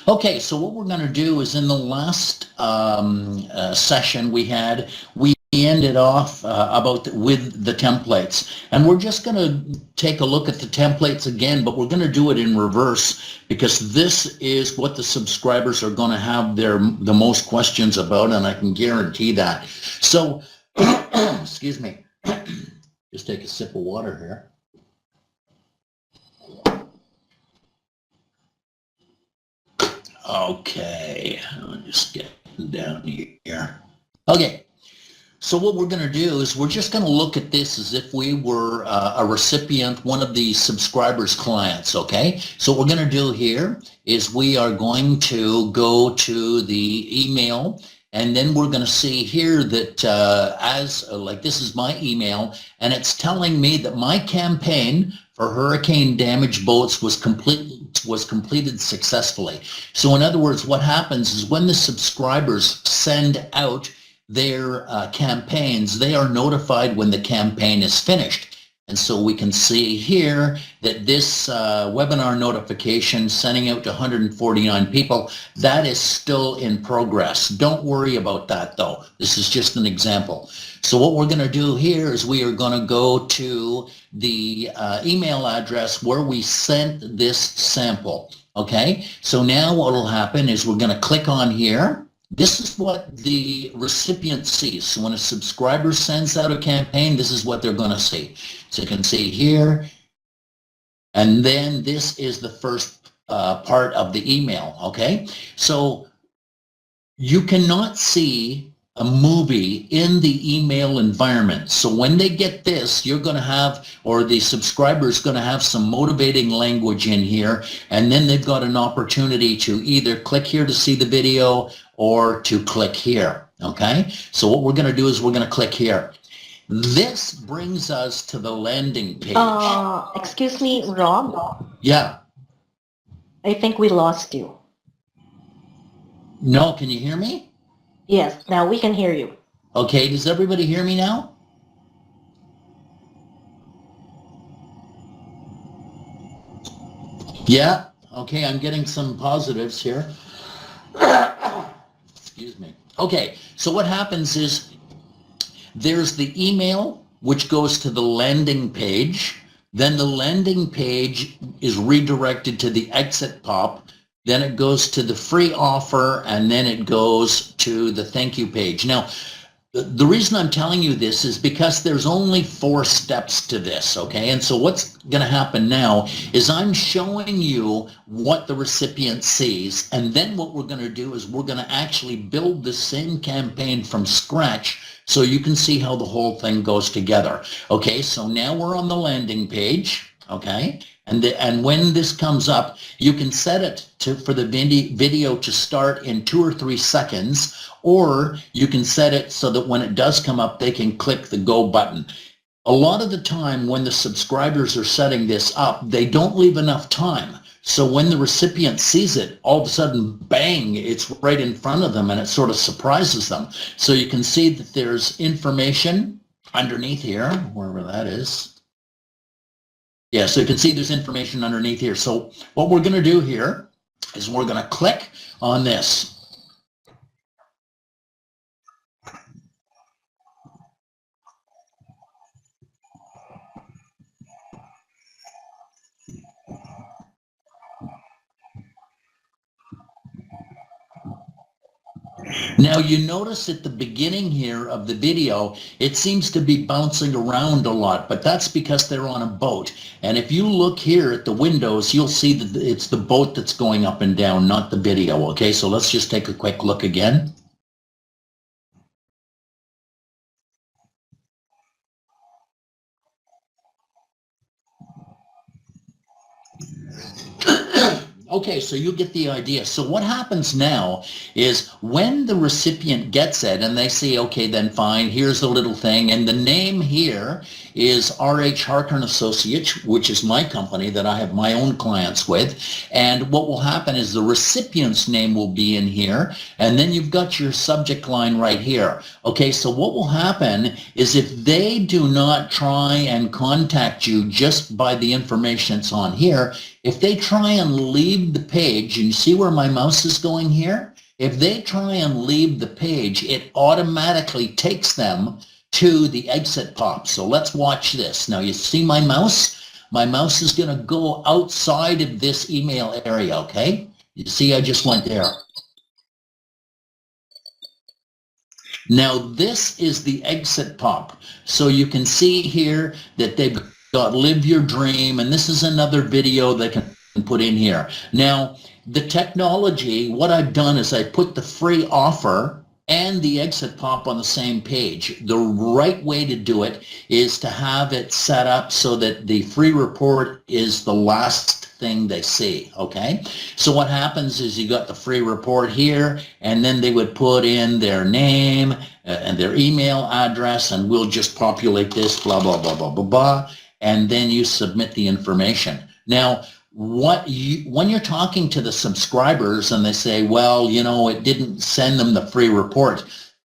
Okay, so what we're going to do is in the last session we ended off with the templates, and we're just going to take a look at the templates again, but we're going to do it in reverse because this is what the subscribers are going to have the most questions about, and I can guarantee that. So, excuse me, just take a sip of water here. Okay, I'll just get down here. Okay, so what we're going to do is we're just going to look at this as if we were a recipient, one of the subscribers' clients, okay? So what we're going to do here is we are going to go to the email, and then we're going to see here that like this is my email, and it's telling me that my campaign for hurricane damaged boats was completed successfully. So in other words, what happens is when the subscribers send out their campaigns, they are notified when the campaign is finished. And so we can see here that this webinar notification sending out to 149 people, that is still in progress. Don't worry about that though. This is just an example. So what we're going to do here is we are going to go to the email address where we sent this sample. Okay, so now what will happen is we're going to click on here. This is what the recipient sees. So when a subscriber sends out a campaign, this is what they're going to see. So you can see here, and then this is the first part of the email, okay? So you cannot see a movie in the email environment. So when they get this, you're going to have, or the subscriber is going to have some motivating language in here, and then they've got an opportunity to either click here to see the video or to click here, okay? So what we're going to do is we're going to click here. This brings us to the landing page. Excuse me, Rob? Yeah. I think we lost you. No, can you hear me? Yes, now we can hear you. Okay, does everybody hear me now? Yeah, okay, I'm getting some positives here. Excuse me. Okay, so what happens is there's the email, which goes to the landing page. Then the landing page is redirected to the exit pop. Then it goes to the free offer, and then it goes to the thank you page. Now, the reason I'm telling you this is because there's only 4 steps to this, okay? And so what's going to happen now is I'm showing you what the recipient sees, and then what we're going to do is we're going to actually build the same campaign from scratch so you can see how the whole thing goes together. Okay, so now we're on the landing page, okay? And when this comes up, you can set it for the video to start in 2 or 3 seconds, or you can set it so that when it does come up, they can click the go button. A lot of the time when the subscribers are setting this up, they don't leave enough time. So when the recipient sees it, all of a sudden, bang, it's right in front of them, and it sort of surprises them. So you can see that there's information underneath here, wherever that is. Yeah, so you can see there's information underneath here. So what we're going to do here is we're going to click on this. Now you notice at the beginning here of the video, it seems to be bouncing around a lot, but that's because they're on a boat. And if you look here at the windows, you'll see that it's the boat that's going up and down, not the video. Okay, so let's just take a quick look again. Okay, so you get the idea. So what happens now is when the recipient gets it and they say, okay, then fine, here's the little thing. And the name here is R.H. Harkin Associates, which is my company that I have my own clients with. And what will happen is the recipient's name will be in here. And then you've got your subject line right here. Okay, so what will happen is if they do not try and contact you just by the information that's on here, if they try and leave the page, and you see where my mouse is going here? If they try and leave the page, it automatically takes them to the exit pop. So let's watch this. Now you see my mouse? My mouse is going to go outside of this email area, okay? You see I just went there. Now this is the exit pop. So you can see here that they've got Live Your Dream, and this is another video they can put in here. Now, the technology, what I've done is I put the free offer and the exit pop on the same page. The right way to do it is to have it set up so that the free report is the last thing they see, okay? So what happens is you got the free report here, and then they would put in their name and their email address, and we'll just populate this, blah, blah, blah, blah, blah, blah, and then you submit the information. Now, when you're talking to the subscribers and they say, well, you know, it didn't send them the free report,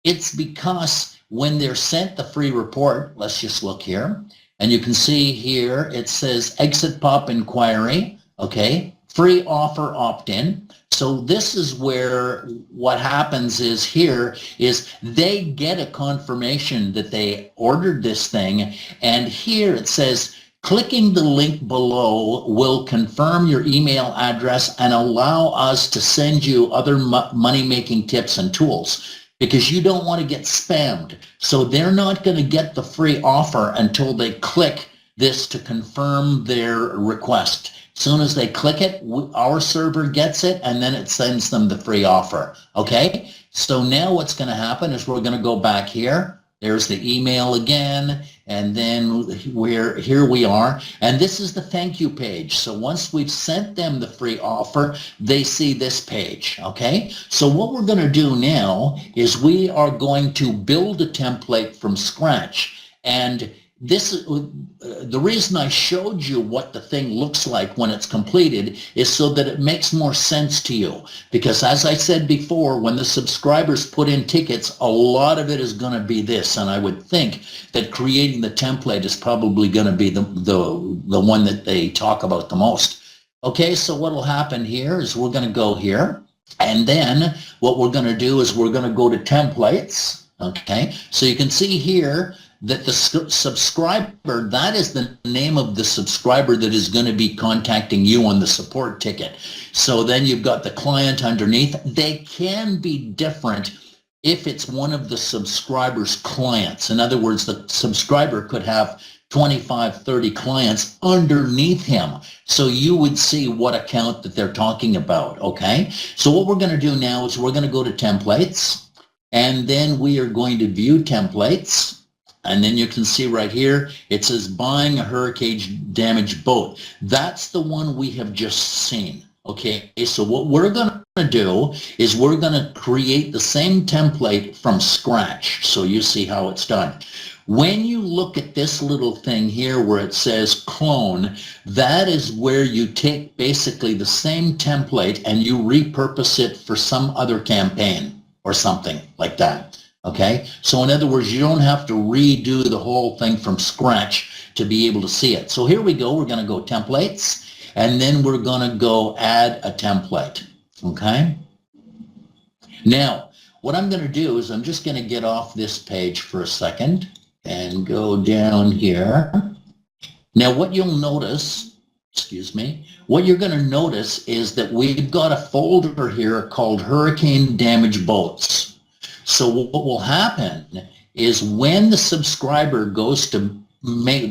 it's because when they're sent the free report, let's just look here, and you can see here it says exit pop inquiry, okay, free offer opt-in. So this is where what happens is here is they get a confirmation that they ordered this thing, and here it says clicking the link below will confirm your email address and allow us to send you other money-making tips and tools, because you don't want to get spammed. So they're not going to get the free offer until they click this to confirm their request. As soon as they click it, our server gets it, and then it sends them the free offer. Okay? So now what's going to happen is we're going to go back here. There's the email again, and then here we are, and this is the thank you page. So once we've sent them the free offer, they see this page, okay? So what we're going to do now is we are going to build a template from scratch, and this is the reason I showed you what the thing looks like when it's completed is so that it makes more sense to you. Because as I said before, when the subscribers put in tickets, a lot of it is going to be this. And I would think that creating the template is probably going to be the one that they talk about the most. Okay, so what will happen here is we're going to go here. And then what we're going to do is we're going to go to templates. Okay, so you can see here that the subscriber, that is the name of the subscriber that is going to be contacting you on the support ticket. So then you've got the client underneath. They can be different if it's one of the subscriber's clients. In other words, the subscriber could have 25, 30 clients underneath him. So you would see what account that they're talking about, okay? So what we're going to do now is we're going to go to templates, and then we are going to view templates. And then you can see right here, it says buying a hurricane damaged boat. That's the one we have just seen. Okay, so what we're going to do is we're going to create the same template from scratch. So you see how it's done. When you look at this little thing here where it says clone, that is where you take basically the same template and you repurpose it for some other campaign or something like that. Okay, so in other words, you don't have to redo the whole thing from scratch to be able to see it. So here we go. We're going to go templates, and then we're going to go add a template. Okay. Now, what I'm going to do is I'm just going to get off this page for a second and go down here. Now, what you'll notice, excuse me, what you're going to notice is that we've got a folder here called Hurricane Damaged Boats. So what will happen is when the subscriber goes to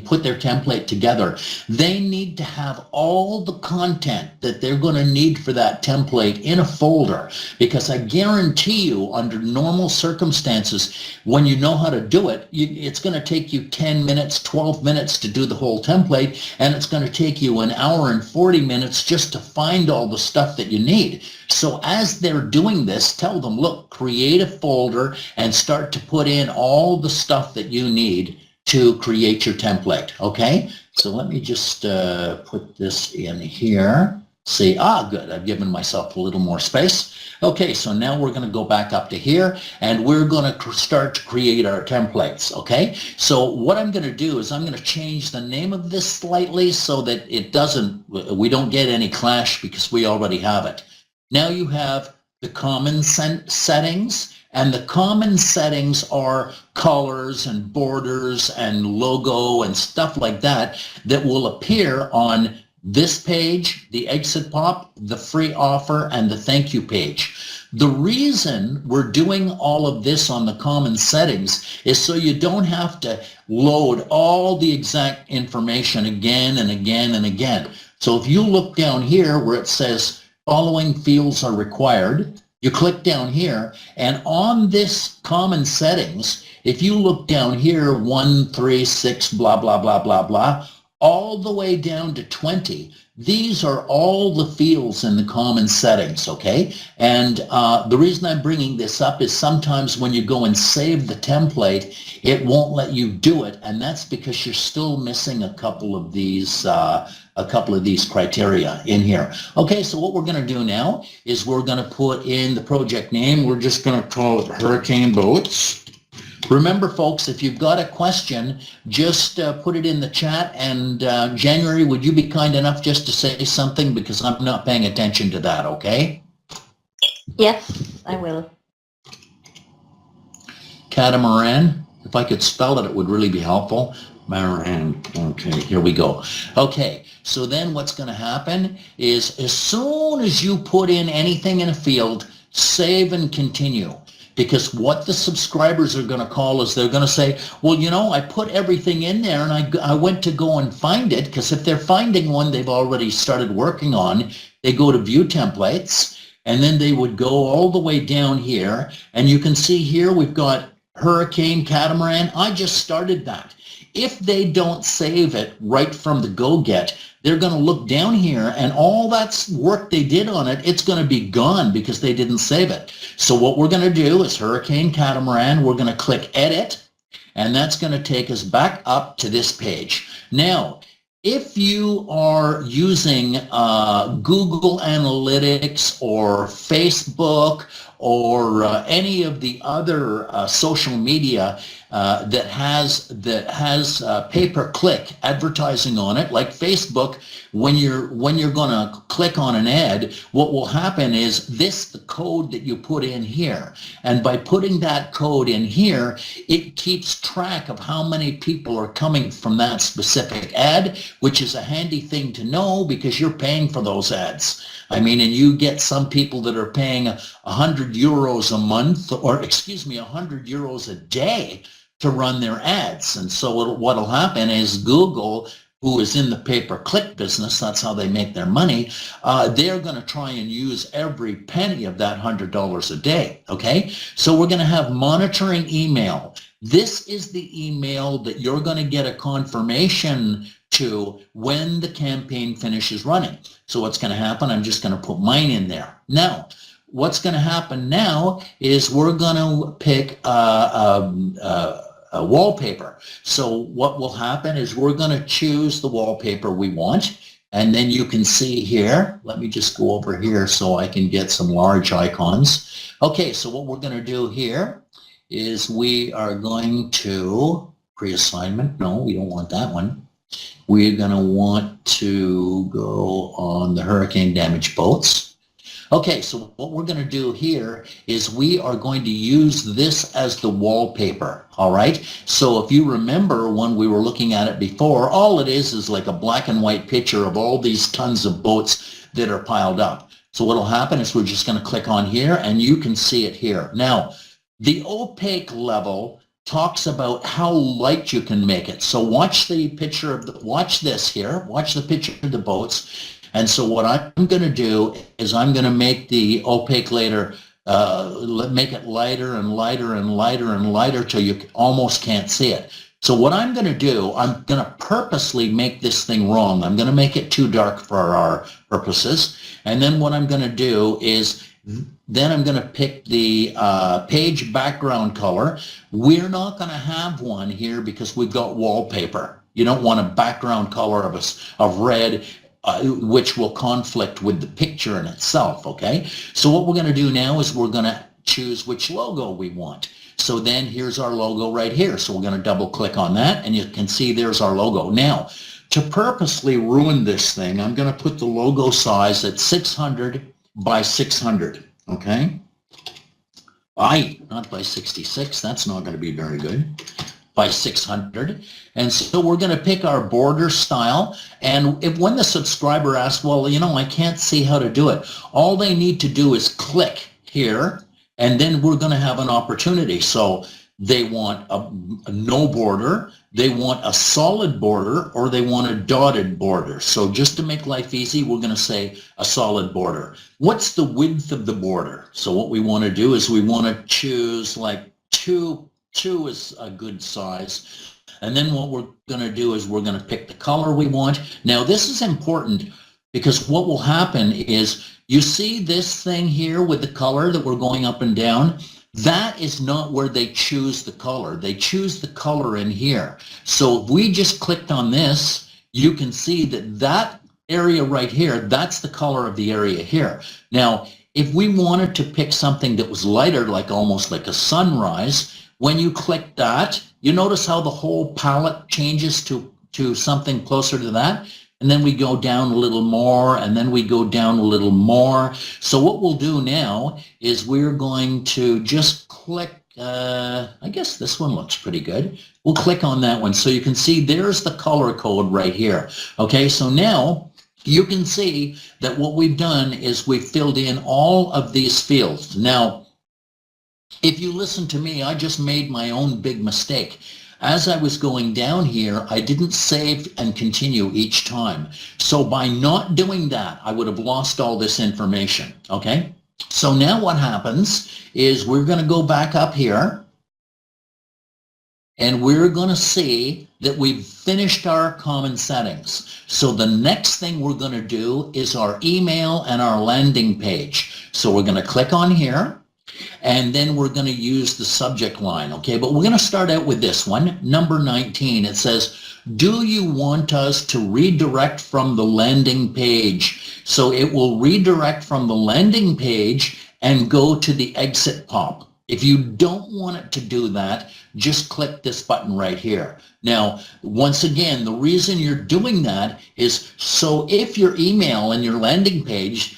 put their template together, they need to have all the content that they're going to need for that template in a folder, because I guarantee you under normal circumstances, when you know how to do it, it's going to take you 10 minutes, 12 minutes to do the whole template, and it's going to take you an hour and 40 minutes just to find all the stuff that you need. So as they're doing this, tell them, look, create a folder and start to put in all the stuff that you need to create your template, okay? So let me just put this in here See, good. I've given myself a little more space. Okay, so now we're going to go back up to here, and we're going to start to create our templates, okay? So what I'm going to do is I'm going to change the name of this slightly so that we don't get any clash because we already have it. Now you have the common settings, and the common settings are colors and borders and logo and stuff like that that will appear on this page, the exit pop, the free offer, and the thank you page. The reason we're doing all of this on the common settings is so you don't have to load all the exact information again and again and again. So if you look down here where it says following fields are required, you click down here, and on this common settings, if you look down here, 1, 3, 6, blah, blah, blah, blah, blah, all the way down to 20. These are all the fields in the common settings, okay? And the reason I'm bringing this up is sometimes when you go and save the template, it won't let you do it, and that's because you're still missing a couple of these criteria in here. Okay, so what we're going to do now is we're going to put in the project name. We're just going to call it Hurricane Boats. Remember, folks, if you've got a question, just put it in the chat. And January, would you be kind enough just to say something? Because I'm not paying attention to that, okay? Yes, I will. Catamaran. If I could spell it, it would really be helpful. Maran. Okay, here we go. Okay, so then what's going to happen is as soon as you put in anything in a field, save and continue. Because what the subscribers are going to call is they're going to say, well, you know, I put everything in there and I went to go and find it, because if they're finding one they've already started working on, they go to view templates, and then they would go all the way down here, and you can see here we've got Hurricane Catamaran. I just started that. If they don't save it right from the go-get, they're going to look down here, and all that work they did on it, it's going to be gone because they didn't save it. So what we're going to do is Hurricane Catamaran. We're going to click Edit, and that's going to take us back up to this page. Now, if you are using Google Analytics or Facebook or any of the other social media that has pay-per-click advertising on it, like Facebook, when you're going to click on an ad, what will happen is the code that you put in here, and by putting that code in here, it keeps track of how many people are coming from that specific ad, which is a handy thing to know because you're paying for those ads. I mean, and you get some people that are paying 100 euros a month, or excuse me, 100 euros a day to run their ads. And so what'll happen is Google, who is in the pay-per-click business, that's how they make their money, they're going to try and use every penny of that $100 a day, okay? So we're going to have monitoring email. This is the email that you're going to get a confirmation to when the campaign finishes running. So what's going to happen, I'm just going to put mine in there. Now, what's going to happen now is we're going to pick a wallpaper. So what will happen is we're going to choose the wallpaper we want, and then you can see here, let me just go over here so I can get some large icons. Okay, so what we're going to do here is we are going to pre-assignment. No, we don't want that one. We're going to want to go on the hurricane damaged boats. Okay, so what we're going to do here is we are going to use this as the wallpaper, all right? So if you remember when we were looking at it before, all it is like a black and white picture of all these tons of boats that are piled up. So what will happen is we're just going to click on here, and you can see it here. Now, the opaque level talks about how light you can make it. So watch the picture of watch this here, watch the picture of the boats. And so what I'm going to do is I'm going to make the opaque later, make it lighter and lighter and lighter and lighter till you almost can't see it. So what I'm going to do, I'm going to purposely make this thing wrong. I'm going to make it too dark for our purposes. And then what I'm going to do is then I'm going to pick the page background color. We're not going to have one here because we've got wallpaper. You don't want a background color of red which will conflict with the picture in itself, okay? So what we're going to do now is we're going to choose which logo we want. So then here's our logo right here. So we're going to double click on that, and you can see there's our logo. Now, to purposely ruin this thing, I'm going to put the logo size at 600 by 600, okay? Not by 66, that's not going to be very good. By 600. And so we're going to pick our border style. And when the subscriber asks, well, you know, I can't see how to do it, all they need to do is click here, and then we're going to have an opportunity. So they want a no border, they want a solid border, or they want a dotted border. So just to make life easy, we're going to say a solid border. What's the width of the border? So what we want to do is we want to choose like 2 is a good size. And then what we're going to do is we're going to pick the color we want. Now this is important because what will happen is you see this thing here with the color that we're going up and down. That is not where they choose the color. They choose the color in here. So if we just clicked on this, you can see that that area right here, that's the color of the area here. Now, if we wanted to pick something that was lighter, like almost like a sunrise, when you click that, you notice how the whole palette changes to something closer to that. And then we go down a little more, and then we go down a little more. So what we'll do now is we're going to just click, I guess this one looks pretty good. We'll click on that one. So you can see there's the color code right here. Okay, so now you can see that what we've done is we've filled in all of these fields. Now, if you listen to me, I just made my own big mistake. As I was going down here, I didn't save and continue each time. So by not doing that, I would have lost all this information, okay? So now what happens is we're going to go back up here, and we're going to see that we've finished our common settings. So the next thing we're going to do is our email and our landing page. So we're going to click on here, and then we're going to use the subject line, okay? But we're going to start out with this one, number 19. It says, do you want us to redirect from the landing page? So it will redirect from the landing page and go to the exit pop. If you don't want it to do that, just click this button right here. Now, once again, the reason you're doing that is so if your email and your landing page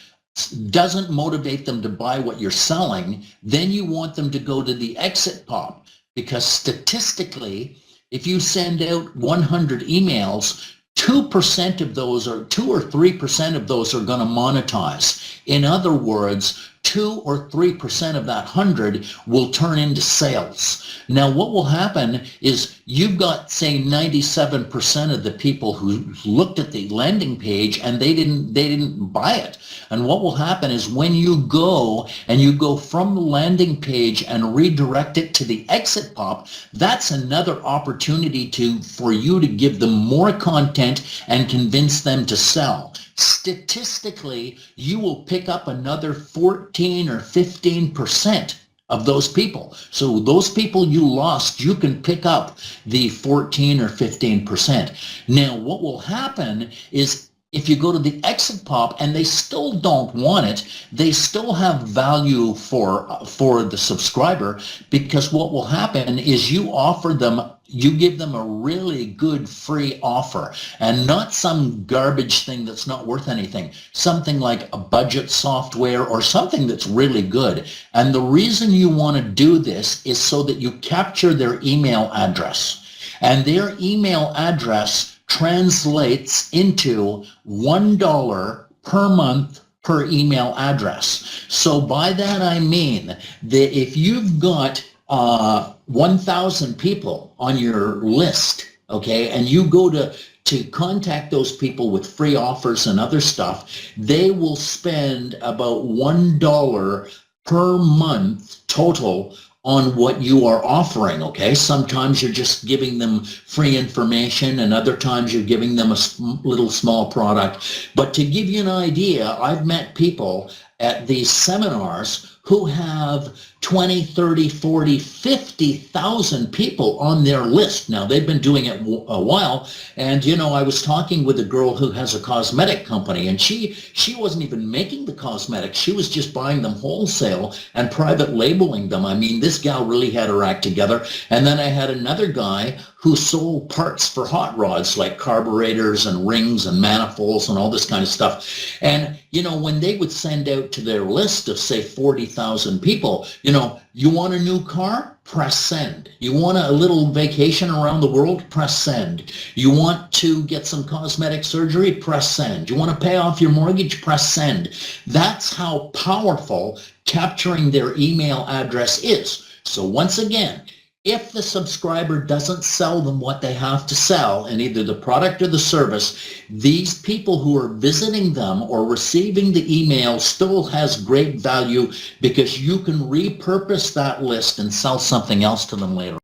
doesn't motivate them to buy what you're selling, then you want them to go to the exit pop, because statistically, if you send out 100 emails, 2% of those, or 2 or 3% of those are going to monetize. In other words, 2 or 3% of that 100 will turn into sales. Now, what will happen is you've got, say, 97% of the people who looked at the landing page and they didn't buy it. And what will happen is when you go from the landing page and redirect it to the exit pop, that's another opportunity for you to give them more content and convince them to sell. Statistically, you will pick up another 14 or 15% of those people. So those people you lost, you can pick up the 14 or 15%. Now, what will happen is if you go to the exit pop and they still don't want it, they still have value for the subscriber, because what will happen is you give them a really good free offer, and not some garbage thing that's not worth anything, something like a budget software or something that's really good. And the reason you want to do this is so that you capture their email address, and their email address translates into $1 per month per email address. So by that I mean that if you've got 1,000 people on your list, okay, and you go to contact those people with free offers and other stuff, they will spend about $1 per month total on what you are offering, okay? Sometimes you're just giving them free information, and other times you're giving them a little small product. But to give you an idea, I've met people at these seminars who have 20, 30, 40, 50,000 people on their list. Now, they've been doing it a while, and, you know, I was talking with a girl who has a cosmetic company, and she wasn't even making the cosmetics. She was just buying them wholesale and private labeling them. I mean, this gal really had her act together. And then I had another guy who sold parts for hot rods, like carburetors and rings and manifolds and all this kind of stuff. And, you know, when they would send out to their list of, say, 40,000 people, you know, you want a new car? Press send. You want a little vacation around the world? Press send. You want to get some cosmetic surgery? Press send. You want to pay off your mortgage? Press send. That's how powerful capturing their email address is. So once again, if the subscriber doesn't sell them what they have to sell in either the product or the service, these people who are visiting them or receiving the email still has great value because you can repurpose that list and sell something else to them later.